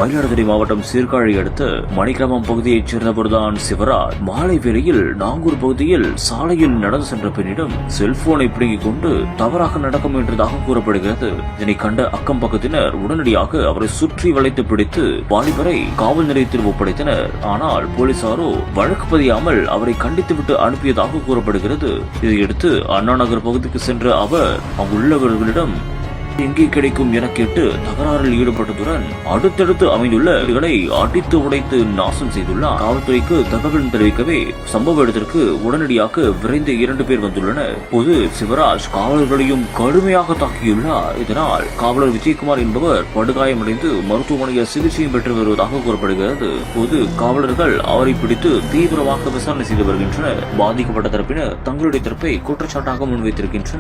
மயிலாடுதுறை மாவட்டம் சீர்காழி அடுத்த மணிக்கிராமம் பகுதியைச் சேர்ந்தவர்தான் சிவராஜ். மாலை வேளையில் நாங்கூர் பகுதியில் சாலையில் நடந்து சென்ற பெண்ணிடம் செல்போனை பிடுங்கிக் கொண்டு தவறாக நடக்க முயன்றதாக கூறப்படுகிறது. இதனை கண்ட அக்கம் பக்கத்தினர் உடனடியாக அவரை சுற்றி வளைத்து பிடித்து வாலிபரை காவல் நிலையத்தில் ஒப்படைத்தனர். ஆனால் போலீசாரோ வழக்கு பதியாமல் அவரை கண்டித்துவிட்டு அனுப்பியதாக கூறப்படுகிறது. இதையடுத்து அண்ணா நகர் பகுதிக்கு சென்ற அவர் அங்குள்ளவர்களிடம் எங்கே கிடைக்கும் என கேட்டு தகராறில் ஈடுபட்டதுடன் அடுத்தடுத்து அமைந்துள்ள வீடுகளை அடித்து உடைத்து நாசம் செய்துள்ளார். காவல்துறைக்கு தகவல் தெரிவிக்கவே சம்பவ இடத்திற்கு உடனடியாக விரைந்து 2 பேர் வந்துள்ளனர். பொது சிவராஜ் காவலர்களையும் கடுமையாக தாக்கியுள்ளார். இதனால் காவலர் விஜயகுமார் என்பவர் படுகாயமடைந்து மருத்துவமனையில் சிகிச்சையும் பெற்று வருவதாக கூறப்படுகிறது. பொது காவலர்கள் அவரை பிடித்து தீவிரமாக விசாரணை செய்து வருகின்றனர். பாதிக்கப்பட்ட தரப்பினர் தங்களுடைய தரப்பை குற்றச்சாட்டாக முன்வைத்திருக்கின்றனர்.